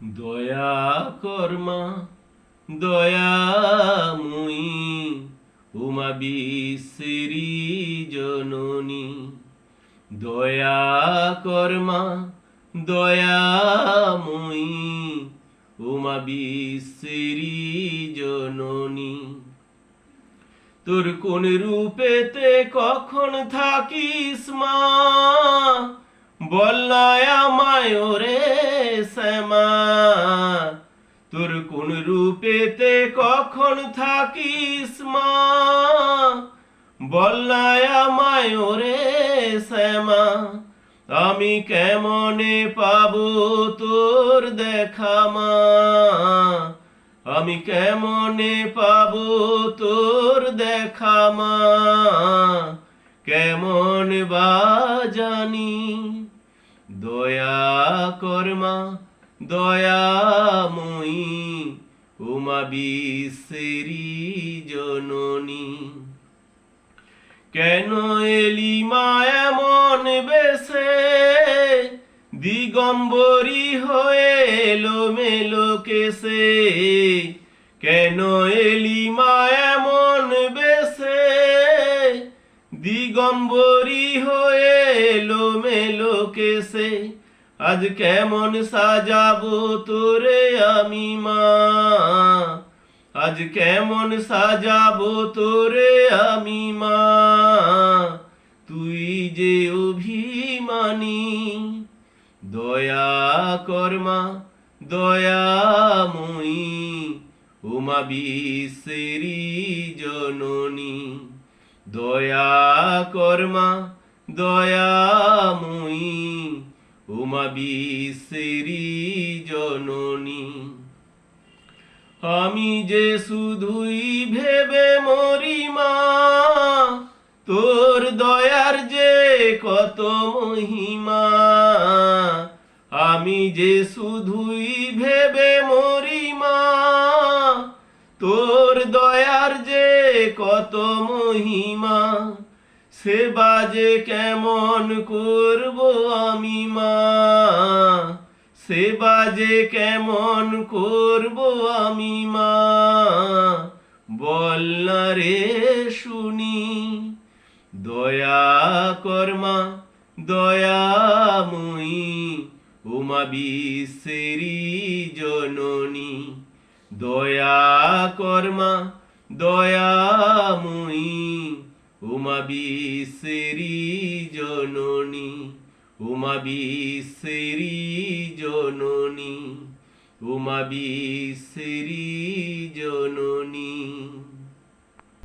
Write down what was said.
দয়া কর্মা দয়াময়ী উমা বিশ্বেরী জননী। দয়া কর্মা দয়াময়ী উমা বিশ্বেরী জননী। তোর কোন রূপেতে কখন থাকিস মা, বল না আমায় ওরে শ্যামা। তোর কোন রূপেতে কখন থাকিস মা, বল না আমায় ওরে শ্যামা। আমি কেমনে পাবো তোর দেখা মা, আমি কেমনে পাবো তোর দেখা মা। কেমন বা জানি দয়া কর্মা দয়াময়ী উমা বিশ্বেরী জননী। কেন এলি মা এমন বেশে, দিগম্বরী হয়ে এলোমেলো কেশে। কেন এলি মা এমন বেশে, দিগম্বরী হয়ে এলোমেলো কেশে। আজ কেমন সাজাবো তোরে আমি মা, আজ কেমন সাজাবো তোরে আমি মা। তুই যে অভিমানী দয়া কর্মা দয়াময়ী উমা বিশ্বেরী জননী। দয়া কর্মা দয়াময়ী উমা বিশ্বেরী জননী। আমি যে শুধুই ভেবে মরি মা, তোর দয়ার যে কত মহিমা। আমি যে শুধুই ভেবে মরি মা, তোর দয়ার যে কত মহিমা। সেবা যে কেমন করব আমি মা, সেবা যে কেমন করব আমি মা। বল না রে শুনি দয়া কর্মা দয়াময়ী উমা বিশ্বেরী জননী। দয়া কর্মা দয়াময়ী উমা বিশ্বেরী জননী। উমা বিশ্বেরী জননী, উমা বিশ্বেরী জননী।